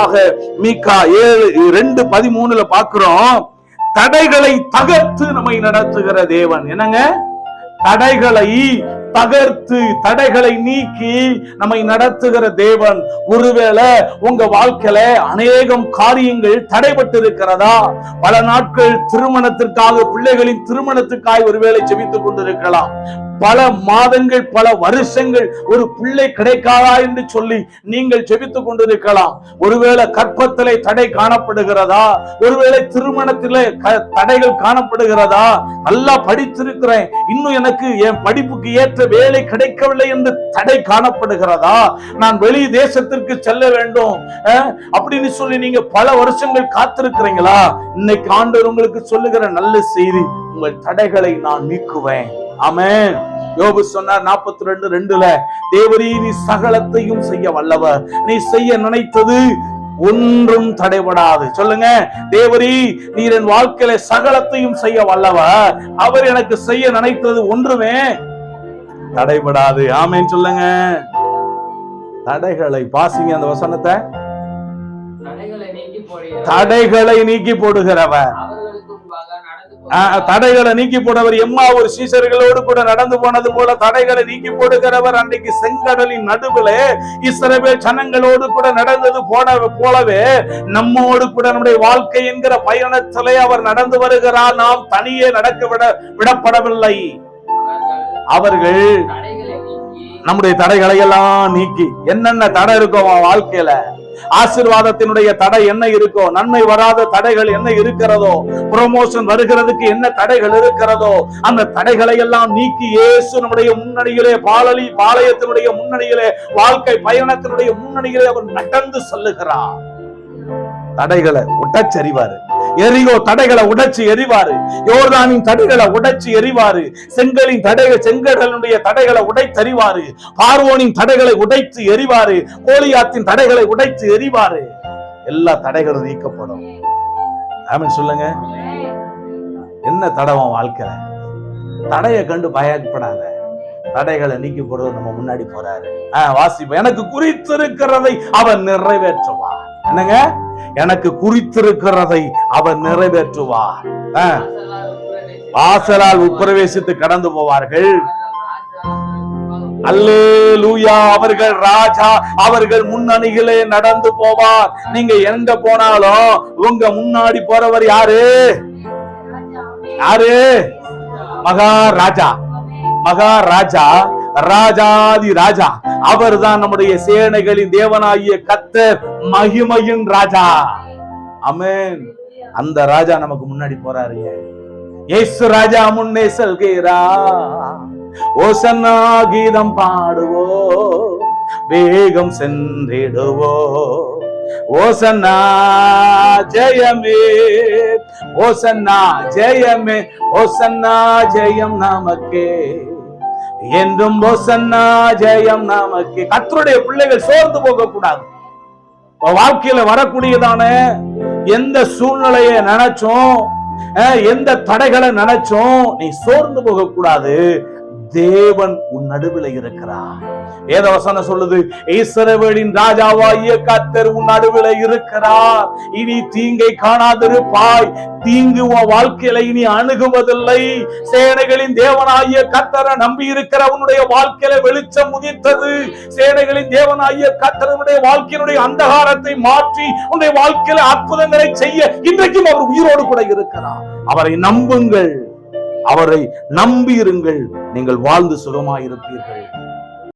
மூன்றாவதாக மீகா 7:2-13 பார்க்கிறோம். தடைகளை தகர்த்து நம்மை நடத்துகிற தேவன். என்னங்க? தடைகளை தகர்த்து, தடைகளை நீக்கி நம்மை நடத்துகிற தேவன். ஒருவேளை உங்க வாழ்க்கையில அநேகம் காரியங்கள் தடைபட்டு இருக்கிறதா? பல நாட்கள் திருமணத்திற்காக, பிள்ளைகளின் திருமணத்துக்காக ஒருவேளை ஜெபித்துக் கொண்டிருக்கலாம். பல மாதங்கள், பல வருஷங்கள் ஒரு பிள்ளை கிடைக்காதா என்று சொல்லி நீங்கள் ஜெபித்துக் கொண்டிருக்கலாம். ஒருவேளை கற்பத்திலே தடை காணப்படுகிறதா? ஒருவேளை திருமணத்திலே தடைகள் காணப்படுகிறதா? நல்லா படித்திருக்கிறேன், இன்னும் எனக்கு என் படிப்புக்கு ஏற்ற வேலை கிடைக்கவில்லை என்று தடை காணப்படுகிறதா? நான் வெளி தேசத்திற்கு செல்ல வேண்டும் அப்படின்னு சொல்லி நீங்க பல வருஷங்கள் காத்திருக்கிறீங்களா? இன்னைக்கு ஆண்டவர் உங்களுக்கு சொல்லுகிற நல்ல செய்தி, உங்கள் தடைகளை நான் நீக்குவேன். ஆமென். யோபு சொன்னார் 42:2, தேவரீ நீ சகலத்தையும் செய்ய வல்லவர், நீ செய்ய நினைத்தது ஒன்றும் தடைபடாது. சொல்லுங்க, தேவரீ நீர் என் வாழ்க்கையில சகலத்தையும் செய்ய வல்லவர், அவர் எனக்கு செய்ய நினைத்தது ஒன்றுமே தடைபடாது. ஆமென் சொல்லுங்க. தடைகளை பாசிங்க அந்த வசனத்தை. தடைகளை நீக்கி போடுகிறவர், தடைகளை நீக்கி போடுறவர். எம்மாவூர் சீஷர்களோடு கூட நடந்து போனது போல தடைகளை நீக்கி போடுகிறவர். அன்றைக்கு செங்கடலின் நடுவிலே இஸ்ரவேல் ஜனங்களோடு கூட நடந்தது போலவே நம்மோடு கூட நம்முடைய வாழ்க்கை என்கிற பயணத்திலே அவர் நடந்து வருகிறார். நாம் தனியே நடக்க விடப்படவில்லை. அவர்கள் நம்முடைய தடைகளை எல்லாம் நீக்கி, என்னென்ன தடை இருக்கும் வாழ்க்கையில, ஆசீர்வாதத்தினுடைய தடை என்ன இருக்கோ, நன்மை வராத தடைகள் என்ன இருக்கிறதோ, ப்ரமோஷன் வருகிறதுக்கு என்ன தடைகள் இருக்கிறதோ, அந்த தடைகளை எல்லாம் நீக்கி இயேசு நம்முடைய முன்னணியிலே, பாளையத்தினுடைய முன்னணியிலே, வாழ்க்கை பயணத்தினுடைய முன்னணியிலே அவர் நடந்து செல்லுகிறார். தடைகளை உடைச்செறிவாரு. எரிகோ தடைகளை உடைச்சு எரிவாரு. யோர்தானின் தடைகளை உடைச்சு எரிவாரு. செங்கடலுடைய தடைகளை உடைத்தெறிவாரு. பார்வோனின் தடைகளை உடைத்து எரிவாரு. கோலியாத்தின் தடைகளை உடைத்து எரிவாரு. எல்லா தடைகளும் நீக்கப்படும். ஆமென் சொல்லுங்க. என்ன தடவம் வாழ்க்கையில? தடையை கண்டு பயப்படாத, தடைகளை நீக்கி போடுறது நம்ம முன்னாடி போறாரு. வாசிப்ப, எனக்கு குறித்திருக்கிறதை அவர் நிறைவேற்றுவார். என்னங்க? எனக்கு குறித்திருக்கிறதை அவர் நிறைவேற்றுவார். வாசலால் உட்பிரவேசித்து கடந்து போவார்கள். அல்லேலூயா. அவர்கள் ராஜா, அவர்கள் முன்னணிகளே நடந்து போவார். நீங்க எங்க போனாலும் உங்க முன்னாடி போறவர் யாரு? யாரு? மகாராஜா. மகாராஜா, ராஜாதி ராஜா. அவர் தான் நம்முடைய சேனைகளின் தேவனாகிய கர்த்தர், மகிமையின் ராஜா. ஆமென். அந்த ராஜா நமக்கு முன்னாடி போறாருங்க. இயேசு ராஜா முன்னே செல்கிறார். ஓசன்னா கீதம் பாடுவோ, வேகம் சென்றிடுவோ. ஓசன்னா ஜெயமே, ஓசன்னா ஜெயமே, ஓசன்னா ஜெயம் நமக்கே என்றும். ஓசன்னா ஜெயம் நமக்கு. கர்த்தருடைய பிள்ளைகள் சோர்ந்து போக கூடாது. வாழ்க்கையில வரக்கூடியதான எந்த சூழ்நிலையை நினைச்சோம், எந்த தடைகளை நினைச்சோம், நீ சோர்ந்து போக கூடாது. தேவன் உன் நடுவில் இருக்கிறார். வேதவசனம் சொல்லுது, இஸ்ரவேலின் ராஜாவாகிய கர்த்தர் உன் நடுவில் இருக்கிறார். இனி தீங்கை காணாதிருப்பாய். தீங்கு உன் வாழ்க்கையில இனி அணுகுவதில்லை. சேனைகளின் தேவனாகிய கர்த்தரை நம்பி இருக்கிற உன்னுடைய வாழ்க்கையில வெளிச்சம் உதித்தது. சேனைகளின் தேவனாகிய கர்த்தருடைய வாழ்க்கையினுடைய அந்தகாரத்தை மாற்றி உன்னுடைய வாழ்க்கையில அற்புதங்களை செய்ய இன்றைக்கும் அவர் உயிரோடு கூட இருக்கிறார். அவரை நம்புங்கள், அவரை நம்பி இருங்கள், நீங்கள் வாழ்ந்து சுகமாயிருப்பீர்கள்.